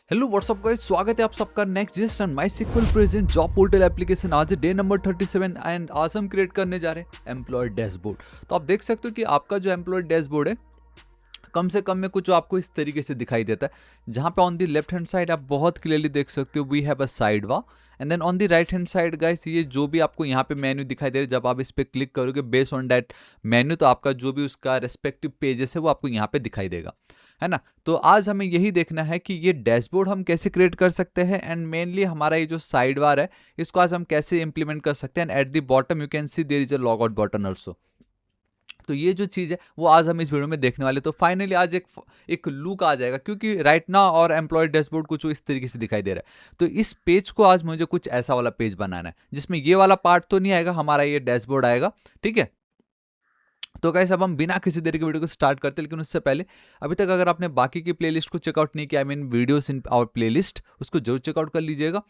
Hello what's up guys, स्वागत है आप सबका Next JS and MySQL present job portal application. आज डे नंबर 37 एंड आज हम क्रिएट करने जा रहे हैं एम्प्लॉय डैशबोर्ड। तो आप देख सकते हो कि आपका जो एम्प्लॉय डैशबोर्ड है कम से कम में कुछ आपको इस तरीके से दिखाई देता है, जहाँ पे on the left hand side आप बहुत क्लियरली देख सकते हो we have a sidebar, and then on the right hand side guys ये जो भी आपको यहाँ पे मेन्यू दिखाई दे रहा है, जब आप इस पर क्लिक करोगे बेस्ड ऑन दैट मेन्यू तो आपका जो भी उसका रेस्पेक्टिव पेजेस है वो आपको यहाँ पे दिखाई देगा, है ना। तो आज हमें यही देखना है कि ये डैशबोर्ड हम कैसे क्रिएट कर सकते हैं, एंड मेनली हमारा ये जो साइड बार है इसको आज हम कैसे इंप्लीमेंट कर सकते हैं। And at the bottom you can see there is a log out button also. तो ये जो चीज़ है वो आज हम इस वीडियो में देखने वाले। तो फाइनली आज एक लुक आ जाएगा, क्योंकि राइट नाउ और एम्प्लॉय डैशबोर्ड कुछ इस तरीके से दिखाई दे रहा है। तो इस पेज को आज मुझे कुछ ऐसा वाला पेज बनाना है जिसमें ये वाला पार्ट तो नहीं आएगा, हमारा ये डैशबोर्ड आएगा, ठीक है। तो गाइस अब हम बिना किसी देरी के वीडियो को स्टार्ट करते हैं, लेकिन उससे पहले अभी तक अगर आपने बाकी की प्लेलिस्ट को चेकआउट नहीं किया, I mean videos in our playlist, उसको जरूर चेकआउट कर लीजिएगा।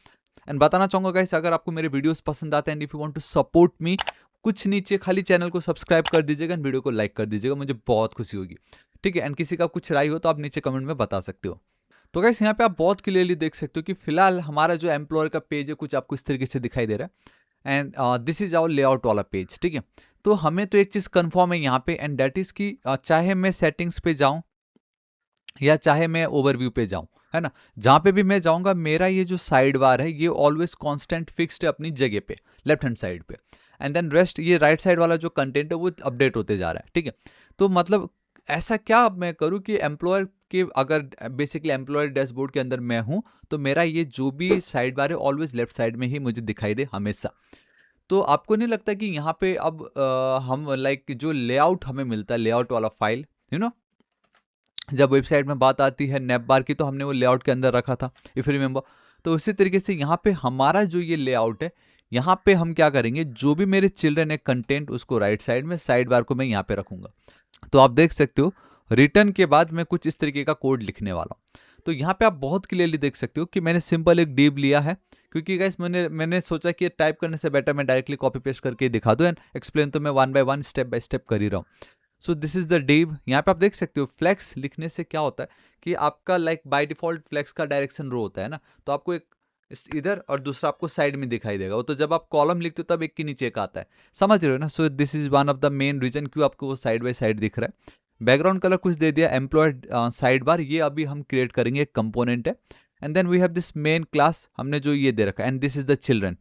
एंड बताना चाहूंगा गाइस, अगर आपको मेरे वीडियोस पसंद आते हैं and if you want to support me, कुछ नीचे खाली चैनल को सब्सक्राइब कर दीजिएगा एंड वीडियो को लाइक कर दीजिएगा, मुझे बहुत खुशी होगी, ठीक है। एंड किसी का कुछ राय हो तो आप नीचे कमेंट में बता सकते हो। तो गाइस यहाँ पे आप बहुत क्लियरली देख सकते हो कि फिलहाल हमारा जो एम्प्लॉयर का पेज है कुछ आपको इस तरीके से दिखाई दे रहा है, and this is our layout वाला पेज, ठीक है। तो हमें तो एक चीज कंफर्म है यहाँ पे, एंड दैट इज कि चाहे मैं सेटिंग्स पे जाऊं या चाहे मैं ओवरव्यू पे जाऊं, है ना, जहां पे भी मैं जाऊंगा मेरा ये जो साइड बार है ये ऑलवेज कांस्टेंट फिक्स्ड है अपनी जगह पे लेफ्ट हैंड साइड पे, एंड देन रेस्ट ये राइट साइड वाला जो कंटेंट है वो अपडेट होते जा रहा है, ठीक है। तो मतलब ऐसा क्या अब मैं करूं कि एम्प्लॉयर के, अगर बेसिकली एम्प्लॉयर डैशबोर्ड के अंदर मैं हूं तो मेरा ये जो भी साइड बार है ऑलवेज लेफ्ट साइड में ही मुझे दिखाई दे हमेशा। तो आपको नहीं लगता कि यहाँ पे अब हम लाइक जो लेआउट हमें मिलता है, लेआउट वाला फाइल, यू नो, जब वेबसाइट में बात आती है नैप बार की तो हमने वो लेआउट के अंदर रखा था, इफ यू रिमेंबर। तो उसी तरीके से यहाँ पे हमारा जो ये लेआउट है, यहाँ पे हम क्या करेंगे, जो भी मेरे चिल्ड्रन है कंटेंट उसको राइट साइड में, साइड बार को मैं यहाँ पे रखूंगा। तो आप देख सकते हो रिटर्न के बाद मैं कुछ इस तरीके का कोड लिखने वाला हूँ। तो यहाँ पे आप बहुत क्लियरली देख सकते हो कि मैंने सिंपल एक डिव लिया है, क्योंकि गाइस मैंने सोचा कि टाइप करने से बेटर मैं डायरेक्टली कॉपी पेस्ट करके ही दिखा दूं, एंड एक्सप्लेन तो मैं one by one step by step कर ही रहा हूँ। सो दिस इज द डिव। यहाँ पे आप देख सकते हो फ्लेक्स लिखने से क्या होता है कि आपका लाइक बाय डिफॉल्ट फ्लेक्स का डायरेक्शन रो होता है ना, तो आपको एक इधर और दूसरा आपको साइड में दिखाई देगा। वो तो जब आप कॉलम लिखते हो तब एक के नीचे एक आता है, समझ रहे हो ना। So this is one of the main reason क्यों आपको वो साइड बाय साइड दिख रहा है। बैकग्राउंड कलर कुछ दे दिया, एम्प्लॉयड साइड बार, ये अभी हम क्रिएट करेंगे, एक कंपोनेंट है। And then we have this main class, हमने जो ये दे रखा है, and this is the children,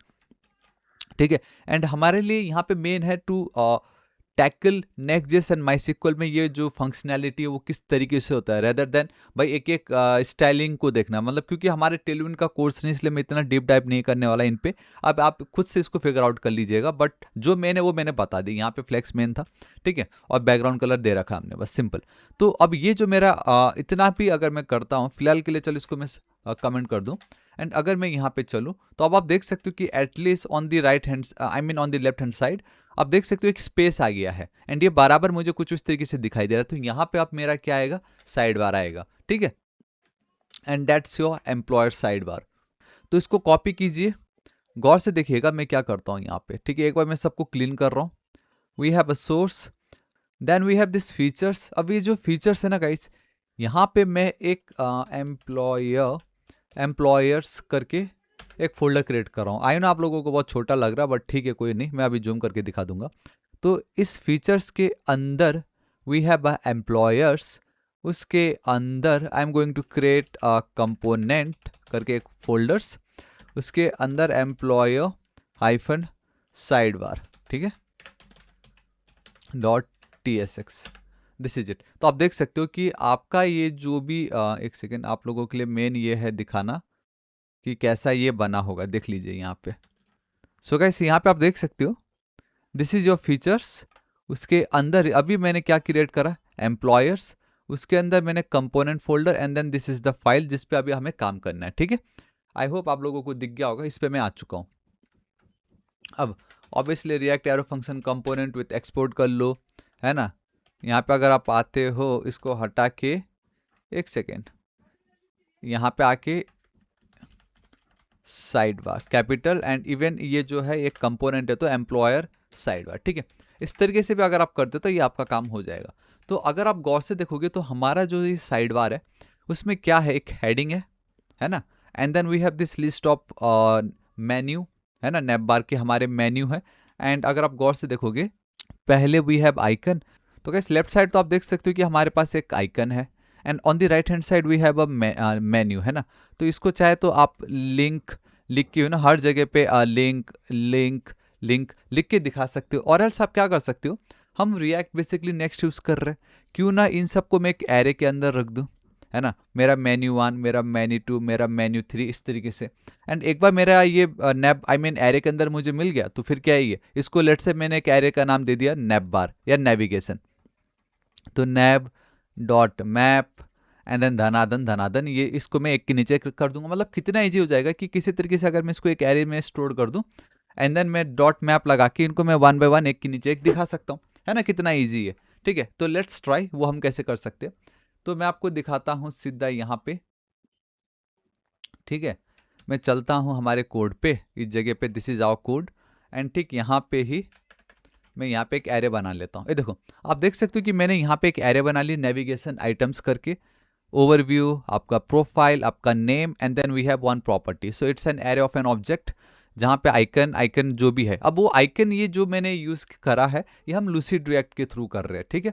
ठीक है। एंड हमारे लिए यहाँ पे मेन है to tackle Next JS and my में ये जो फंक्शनैलिटी है वो किस तरीके से होता है, रेदर देन भाई एक एक स्टाइलिंग को देखना, मतलब क्योंकि हमारे टेलविन का कोर्स नहीं, इसलिए मैं इतना डीप डाइव नहीं करने वाला इन पे। अब आप खुद से इसको फिगर आउट कर लीजिएगा, बट जो मेन है वो मैंने बता दी। यहाँ पे फ्लेक्स मेन था, ठीक है, और बैकग्राउंड कलर दे रखा हमने, बस सिंपल। तो अब ये जो मेरा इतना भी अगर मैं करता हूँ फिलहाल के लिए, चलो इसको मैं कमेंट कर दूं। एंड अगर मैं यहाँ पे चलूँ तो अब आप देख सकते हो कि at least on the right hand, I mean on the left hand side, आप देख सकते हो एक स्पेस आ गया है, एंड ये बराबर मुझे कुछ इस तरीके से दिखाई दे रहा है। तो यहाँ पे आप मेरा क्या आएगा, साइड बार आएगा, ठीक है। And that's your employer side bar. तो इसको कॉपी कीजिए, गौर से देखिएगा मैं क्या करता हूँ यहाँ पे, ठीक है। एक बार मैं सबको क्लीन कर रहा हूँ। We have a source, then we have this features. अब ये जो फीचर्स है ना गाइस, यहाँ पे मैं एक एम्प्लॉयर्स करके एक फोल्डर क्रिएट कर रहा हूँ। आई नो आप लोगों को बहुत छोटा लग रहा है, बट ठीक है, कोई नहीं, मैं अभी जूम करके दिखा दूंगा। तो इस फीचर्स के अंदर वी हैव एम्प्लॉयर्स, उसके अंदर I am going to create a component करके एक फोल्डर्स, उसके अंदर एम्प्लॉयर हाइफन साइड बार, ठीक है, .tsx, दिस इज इट। तो आप देख सकते हो कि आपका ये जो भी एक सेकेंड, आप लोगों के लिए मेन ये है दिखाना कि कैसा ये बना होगा, देख लीजिए यहाँ पे। सो गाइस यहाँ पे आप देख सकते हो दिस इज योर फीचर्स। उसके अंदर अभी मैंने क्या क्रिएट करा, एम्प्लॉयर्स, उसके अंदर मैंने component folder, and then this is the file जिस पे अभी हमें काम करना है, ठीक है। आई होप आप लोगों को दिख गया होगा, इस पे मैं आ चुका हूँ। अब obviously react arrow function component with export कर लो, है ना। यहाँ पे अगर आप आते हो, इसको हटा के, एक सेकेंड, यहाँ पे आके side bar capital, and even ये जो है एक कंपोनेंट है तो एम्प्लॉयर साइड बार, ठीक है। इस तरीके से भी अगर आप करते हो तो ये आपका काम हो जाएगा। तो अगर आप गौर से देखोगे तो हमारा जो ये साइड बार है उसमें क्या है, एक हेडिंग है, है ना। And then we have this list of menu, है ना, नैप बार के हमारे मेन्यू है। एंड अगर आप गौर से देखोगे पहले वी हैव आइकन, तो गाइस लेफ्ट साइड तो आप देख सकते हो कि हमारे पास एक आइकन है, and on the right hand side we have a menu, है ना। तो इसको चाहे तो आप लिंक लिख के, ना, हर जगह पे लिंक लिंक लिंक लिख के दिखा सकते हो। और एल्स आप क्या कर सकते हो, हम रिएक्ट बेसिकली नेक्स्ट यूज कर रहे हैं, क्यों ना इन सबको मैं एक एरे के अंदर रख दूं, है ना, मेरा मेन्यू 1, मेरा मेन्यू 2, मेरा मेन्यू 3, इस तरीके से। एंड एक बार मेरा ये नैप आई मीन एरे के अंदर मुझे मिल गया, तो फिर क्या है ये, इसको लेट से मैंने एक एरे का नाम दे दिया नैप बार या नेविगेशन। तो नैब डॉट मैप एंड देन धनाधन धनाधन, ये इसको मैं एक के नीचे कर दूंगा। मतलब कितना ईजी हो जाएगा कि किसी तरीके से अगर मैं इसको एक एरे में स्टोर कर दूं, एंड देन मैं डॉट मैप लगा के इनको मैं वन बाय वन एक के नीचे एक दिखा सकता हूँ, है ना, कितना ईजी है। ठीक है, तो लेट्स ट्राई वो हम कैसे कर सकते हैं। तो मैं आपको दिखाता हूँ सीधा यहाँ पे। ठीक है, मैं चलता हूँ हमारे कोड पे, इस जगह पे this is our code, and ठीक यहाँ पे ही मैं यहाँ पे एक एरे बना लेता हूँ। ये देखो, आप देख सकते हो कि मैंने यहाँ पे एक एरे बना ली नेविगेशन आइटम्स करके, ओवरव्यू, आपका प्रोफाइल, आपका name, and then we have one property. So it's an array of an object जहाँ पे आइकन आइकन जो भी है। अब वो आइकन ये जो मैंने यूज करा है ये हम लूसिड रिएक्ट के थ्रू कर रहे हैं। ठीक है,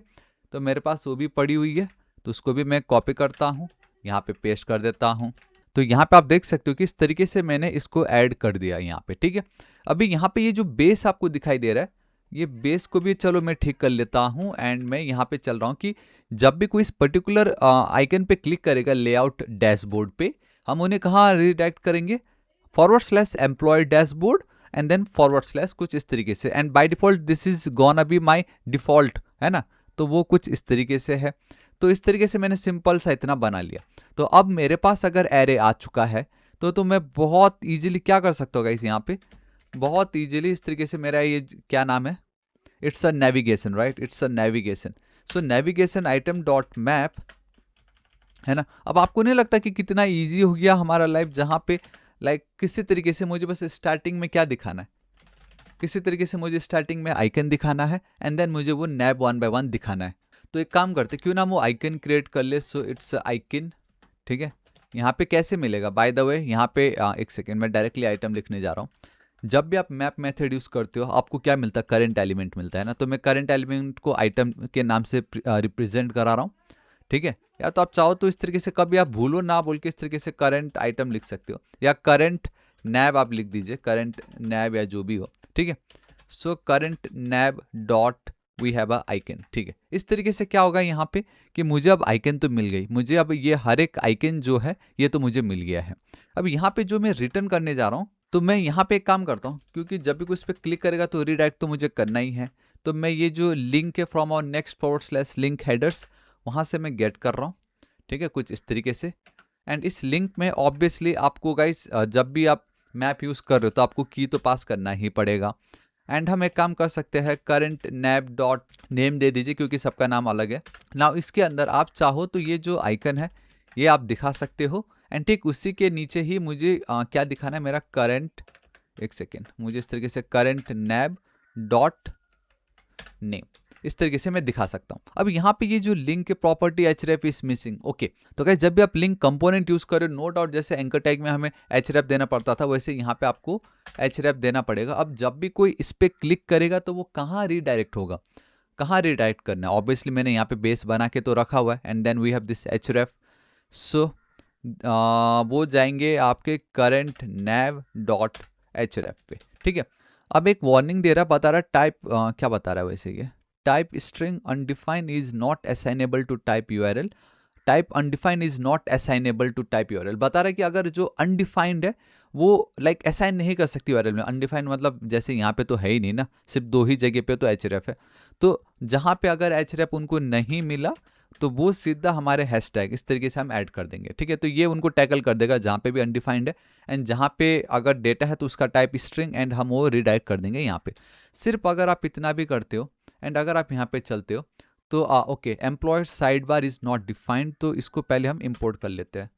तो मेरे पास वो भी पड़ी हुई है, तो उसको भी मैं कॉपी करता हूँ, यहाँ पे पेस्ट कर देता हूँ। तो यहाँ पे आप देख सकते हो कि इस तरीके से मैंने इसको ऐड कर दिया यहाँ पे। ठीक है, अभी यहाँ पे ये जो बेस आपको दिखाई दे रहा है, ये बेस को भी चलो मैं ठीक कर लेता हूँ। एंड मैं यहाँ पे चल रहा हूँ कि जब भी कोई इस पर्टिकुलर आइकन पे क्लिक करेगा लेआउट डैशबोर्ड पे, हम उन्हें कहाँ रिडायरेक्ट करेंगे, forward / employee dashboard and then forward / कुछ इस तरीके से। And by default this is gonna be my default, है ना, तो वो कुछ इस तरीके से है। तो इस तरीके से मैंने सिंपल सा इतना बना लिया। तो अब मेरे पास अगर एरे आ चुका है तो मैं बहुत इजीली क्या कर सकता हूँ गाइस, यहाँ पे बहुत इजीली इस तरीके से मेरा ये क्या नाम है, it's a navigation, right, it's a navigation. So navigation item dot map, है ना। अब आपको नहीं लगता कि कितना इजी हो गया हमारा लाइफ, जहाँ पे लाइक किसी तरीके से मुझे बस स्टार्टिंग में क्या दिखाना है, किसी तरीके से मुझे स्टार्टिंग में आइकन दिखाना है, एंड देन मुझे वो नैब वन बाय वन दिखाना है। तो एक काम करते क्यों ना वो आइकन क्रिएट कर ले। सो इट्स आइकन, ठीक है, यहाँ पे कैसे मिलेगा, बाय द वे यहाँ पे एक सेकेंड मैं डायरेक्टली आइटम लिखने जा रहा हूँ। जब भी आप मैप मेथड यूज करते हो आपको क्या मिलता है, करंट एलिमेंट मिलता है ना। तो मैं करंट एलिमेंट को आइटम के नाम से रिप्रेजेंट करा रहा हूँ। ठीक है, या तो आप चाहो तो इस तरीके से कभी आप भूलो ना बोल के इस तरीके से करंट आइटम लिख सकते हो, या करंट नैब आप लिख दीजिए, करंट नैब या जो भी हो। ठीक है, so current nav dot we have a icon. ठीक है, इस तरीके से क्या होगा यहाँ पे कि मुझे अब आइकन तो मिल गई, मुझे अब ये हर एक आइकन जो है ये तो मुझे मिल गया है। अब यहाँ पे जो मैं रिटर्न करने जा रहा हूँ, तो मैं यहाँ पे एक काम करता हूँ, क्योंकि जब भी कोई इस पर क्लिक करेगा तो रीडायरेक्ट तो मुझे करना ही है। तो मैं ये जो लिंक है फ्रॉम और नेक्स्ट / लिंक हेडर्स, वहाँ से मैं गेट कर रहा हूँ। ठीक है, कुछ इस तरीके से। एंड इस लिंक में ऑब्वियसली आपको गाइस जब भी आप मैप यूज़ कर रहे हो तो आपको की तो पास करना ही पड़ेगा। एंड हम एक काम कर सकते हैं, करंट नैब डॉट नेम दे दीजिए, क्योंकि सबका नाम अलग है। नाउ इसके अंदर आप चाहो तो ये जो आइकन है ये आप दिखा सकते हो। एंड ठीक उसी के नीचे ही मुझे क्या दिखाना है, मेरा करंट, एक सेकेंड, मुझे इस तरीके से करंट नैब डॉट नेम, इस तरीके से मैं दिखा सकता हूं। अब यहाँ पे ये जो link property href is missing. Okay, तो गाइस जब भी आप लिंक कंपोनेंट यूज करें, नो डाउट जैसे एंकर टैग में हमें href देना पड़ता था, वैसे यहाँ पे आपको href देना पड़ेगा। अब जब भी कोई इस पे क्लिक करेगा तो वो कहाँ रीडायरेक्ट होगा, कहाँ रीडायरेक्ट करना है। ऑब्वियसली मैंने यहाँ पे बेस बना के तो रखा हुआ है, and then we have this href। So वो जाएंगे आपके करंट नैव डॉट href पे। ठीक है, अब एक वार्निंग दे रहा, बता रहा टाइप क्या बता रहा है वैसे, ये type string undefined is not assignable to type URL, type undefined is not assignable to type URL. बता रहा है कि अगर जो अनडिफाइंड है वो लाइक असाइन नहीं कर सकती यूआरएल में। अनडिफाइंड मतलब जैसे यहाँ पे तो है ही नहीं ना, सिर्फ 2 ही जगह पे तो href है। तो जहाँ पे अगर href उनको नहीं मिला तो वो सीधा हमारे हैशटैग इस तरीके से हम ऐड कर देंगे। ठीक है, तो ये उनको टैकल कर देगा जहाँ पे भी अनडिफाइंड है, एंड जहाँ पे अगर डेटा है तो उसका टाइप स्ट्रिंग, एंड हम वो रिडायरेक्ट कर देंगे यहाँ पे। सिर्फ अगर आप इतना भी करते हो एंड अगर आप यहाँ पे चलते हो तो okay, employee side bar is not defined, तो इसको पहले हम इंपोर्ट कर लेते हैं।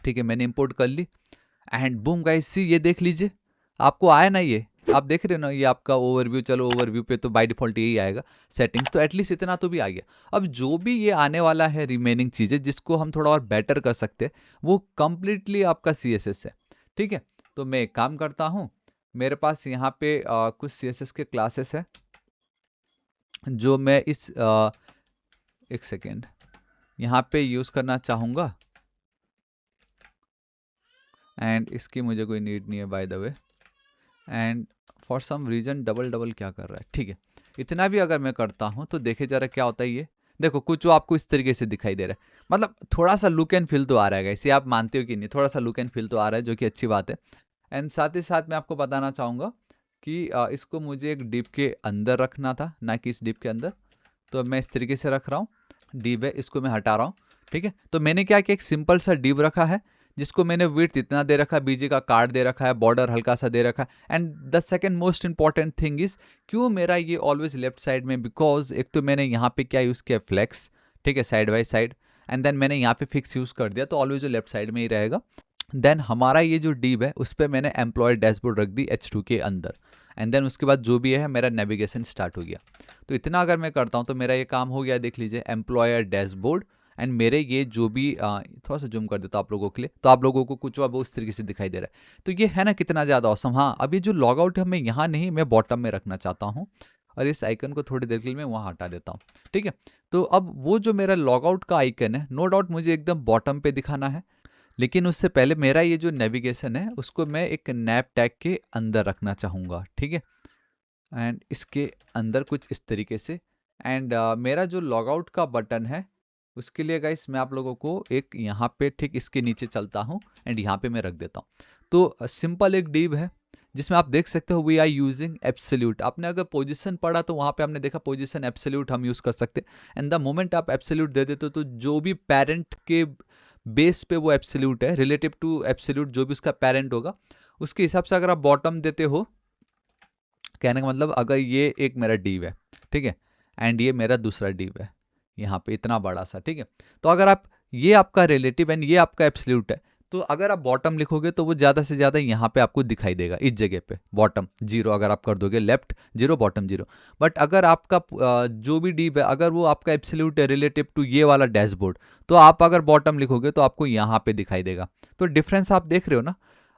ठीक है, मैंने इंपोर्ट कर ली, एंड बूम गाइस सी, ये देख लीजिए आपको आया ना ये। आप देख रहे हो ना, ये आपका ओवरव्यू, चलो ओवरव्यू पे तो बाय डिफॉल्ट यही आएगा सेटिंग्स, तो एटलीस्ट इतना तो भी आ गया। अब जो भी ये आने वाला है रिमेनिंग चीज़ें जिसको हम थोड़ा और बेटर कर सकते हैं, वो कंप्लीटली आपका CSS है, ठीक है। तो मैं एक काम करता हूँ, मेरे पास यहाँ पे कुछ CSS के क्लासेस है जो मैं इस एक सेकेंड यहाँ पे यूज़ करना चाहूँगा, एंड इसकी मुझे कोई नीड नहीं है by the way, and for some reason double double क्या कर रहा है, ठीक है। इतना भी अगर मैं करता हूँ तो देखे जरा क्या होता है। ये देखो कुछ वो आपको इस तरीके से दिखाई दे रहा है, मतलब थोड़ा सा लुक एंड फील तो आ रहा है, इसे आप मानते हो कि नहीं, थोड़ा सा लुक एंड फील तो आ रहा है, जो कि अच्छी बात है। एंड साथ ही साथ मैं आपको बताना चाहूँगा कि इसको मुझे एक डिप के अंदर रखना था, ना कि इस डिप के अंदर, तो मैं इस तरीके से रख रहा हूँ। डिव है, इसको मैं हटा रहा हूँ, ठीक है। तो मैंने क्या किया, एक सिंपल सा डिव रखा है जिसको मैंने विड्थ इतना दे रखा है, बीजी का कार्ड दे रखा है, बॉर्डर हल्का सा दे रखा है। And the second most important thing is, क्यों मेरा ये ऑलवेज लेफ्ट साइड में, बिकॉज एक तो मैंने यहाँ पे क्या यूज़ किया, फ्लेक्स, ठीक है, side by side, and then मैंने यहाँ पे फिक्स यूज़ कर दिया, तो ऑलवेज जो लेफ्ट साइड में ही रहेगा। देन हमारा ये जो डिव है उस पर मैंने एम्प्लॉय डैशबोर्ड रख दी H2 के अंदर, एंड देन उसके बाद जो भी है मेरा नेविगेशन स्टार्ट हो गया। तो इतना अगर मैं करता हूँ तो मेरा ये काम हो गया, देख लीजिए, एम्प्लॉयर डैशबोर्ड, एंड मेरे ये जो भी थोड़ा सा जूम कर देता हूँ आप लोगों के लिए, तो आप लोगों को कुछ अब उस तरीके से दिखाई दे रहा है। तो ये है ना कितना ज़्यादा औसम। हाँ, अब ये जो लॉग आउट है मैं यहाँ नहीं, मैं बॉटम में रखना चाहता हूँ, और इस आइकन को थोड़ी देर के लिए मैं वहाँ हटा देता हूँ, ठीक है। तो अब वो जो मेरा लॉग आउट का आइकन है, नो डाउट मुझे एकदम बॉटम पे दिखाना है, लेकिन उससे पहले मेरा ये जो नेविगेशन है उसको मैं एक नैप टैग के अंदर रखना चाहूँगा, ठीक है। एंड इसके अंदर कुछ इस तरीके से, एंड मेरा जो लॉग आउट का बटन है उसके लिए गाइस मैं आप लोगों को एक यहाँ पे ठीक इसके नीचे चलता हूँ, एंड यहाँ पे मैं रख देता हूँ। तो सिंपल एक डिव है जिसमें आप देख सकते हो वी आर यूजिंग एब्सोल्यूट। आपने अगर पोजीशन पढ़ा तो वहाँ पे हमने देखा पोजीशन एब्सोल्यूट हम यूज़ कर सकते हैं, एंड द मोमेंट आप एब्सोल्यूट दे देते हो तो जो भी पेरेंट के बेस पे वो एब्सोल्यूट है, रिलेटिव टू एब्सोल्यूट जो भी उसका पेरेंट होगा उसके हिसाब से अगर आप बॉटम देते हो, कहने का मतलब अगर ये एक मेरा डिव है, ठीक है, एंड ये मेरा दूसरा डिव है यहाँ पे इतना बड़ा सा, ठीक है। तो अगर आप, ये आपका रिलेटिव एंड ये आपका एब्सोल्यूट है, तो अगर आप बॉटम लिखोगे तो वो ज़्यादा से ज़्यादा यहाँ पे आपको दिखाई देगा, इस जगह पे बॉटम 0 अगर आप कर दोगे, लेफ्ट 0 बॉटम 0। बट अगर आपका जो भी डिव है अगर वो आपका एब्सोल्यूट है रिलेटिव टू ये वाला डैशबोर्ड, तो आप अगर बॉटम लिखोगे तो आपको यहाँ पे दिखाई देगा। तो डिफरेंस आप देख रहे हो ना,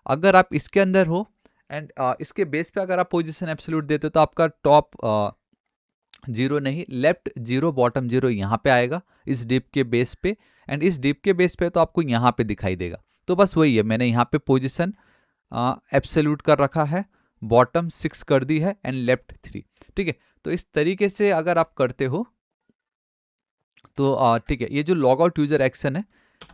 अगर आप इसके अंदर हो एंड इसके बेस पे अगर आप पोजीशन एब्सोल्यूट देते हो तो आपका टॉप 0 नहीं, लेफ्ट 0 बॉटम 0 यहाँ पे आएगा इस डिप के बेस पे, एंड इस डिप के बेस पे तो आपको यहाँ पे दिखाई देगा। तो बस वही है, मैंने यहाँ पे पोजीशन एब्सोल्यूट कर रखा है, बॉटम 6 कर दी है, एंड लेफ्ट 3, ठीक है। तो इस तरीके से अगर आप करते हो तो ठीक है। ये जो लॉग आउट यूजर एक्शन है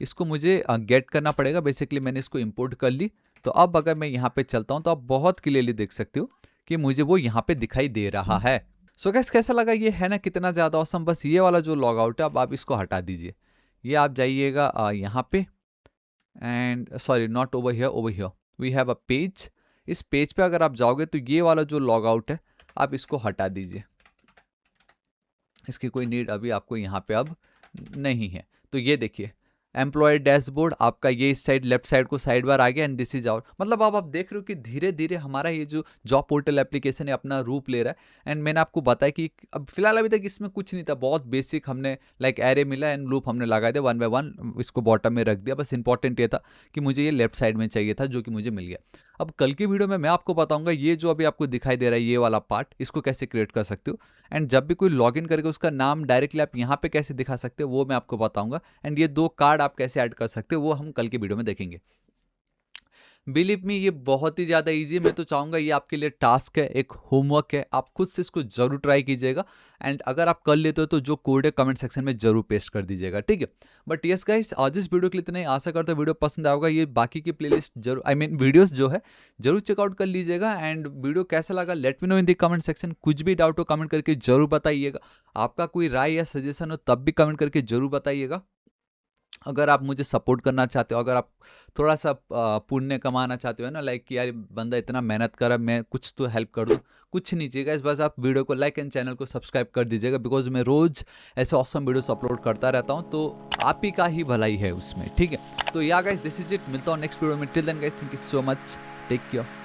इसको मुझे गेट करना पड़ेगा, बेसिकली मैंने इसको इंपोर्ट कर ली। तो अब अगर मैं यहाँ पे चलता हूँ तो आप बहुत क्लियरली देख सकते हो कि मुझे वो यहाँ पे दिखाई दे रहा है। सो गाइस कैसा लगा, ये है ना कितना ज़्यादा ऑसम। बस ये वाला जो लॉग आउट है अब आप इसको हटा दीजिए, ये आप जाइएगा यहाँ पे, and sorry not over here, over here we have a page. इस पेज पे अगर आप जाओगे तो ये वाला जो लॉग आउट है आप इसको हटा दीजिए, इसकी कोई नीड अभी आपको यहाँ पे अब नहीं है। तो ये देखिए एम्प्लॉय डैशबोर्ड आपका ये इस साइड लेफ्ट साइड को साइड बार आ गया, एंड दिस इज आउट। मतलब अब आप देख रहे हो कि धीरे धीरे हमारा ये जो जॉब पोर्टल एप्लीकेशन है अपना रूप ले रहा है। एंड मैंने आपको बताया कि अब फिलहाल अभी तक इसमें कुछ नहीं था, बहुत बेसिक हमने लाइक एरे मिला एंड लूप हमने लगा दिया 1 बाय 1, इसको बॉटम में रख दिया। बस इंपॉर्टेंट ये था कि मुझे ये लेफ्ट साइड में चाहिए था, जो कि मुझे मिल गया। अब कल की वीडियो में मैं आपको बताऊंगा ये जो अभी आपको दिखाई दे रहा है ये वाला पार्ट, इसको कैसे क्रिएट कर सकते हो, एंड जब भी कोई लॉगिन करके उसका नाम डायरेक्टली आप यहाँ पे कैसे दिखा सकते हो वो मैं आपको बताऊंगा। एंड ये 2 कार्ड आप कैसे ऐड कर सकते हो वो हम कल की वीडियो में देखेंगे। बिलीव मी ये बहुत ही ज़्यादा ईजी है। मैं तो चाहूँगा ये आपके लिए टास्क है, एक होमवर्क है, आप खुद से इसको जरूर ट्राई कीजिएगा। एंड अगर आप कर लेते हो तो जो कोड है कमेंट सेक्शन में जरूर पेस्ट कर दीजिएगा, ठीक है। बट यस गाइस आज इस वीडियो के लिए इतना ही, आशा करता हूँ वीडियो पसंद आएगा। ये बाकी की प्लेलिस्ट जरूर वीडियोस जो है जरूर चेकआउट कर लीजिएगा। एंड वीडियो कैसा लगा लेट मी नो इन दी कमेंट सेक्शन। कुछ भी डाउट हो कमेंट करके जरूर बताइएगा। आपका कोई राय या सजेशन हो तब भी कमेंट करके जरूर बताइएगा। अगर आप मुझे सपोर्ट करना चाहते हो, अगर आप थोड़ा सा पुण्य कमाना चाहते हो ना, लाइक कि यार बंदा इतना मेहनत कर रहा है मैं कुछ तो हेल्प कर दूं, कुछ नहीं चाहिए बस आप वीडियो को लाइक एंड चैनल को सब्सक्राइब कर दीजिएगा, बिकॉज मैं रोज ऐसे ऑसम वीडियोस अपलोड करता रहता हूं, तो आप ही का ही भलाई है उसमें, ठीक है। तो या गाइस दिस इज इट, मिलता हूं नेक्स्ट वीडियो में। Till then guys thank you so much, take care.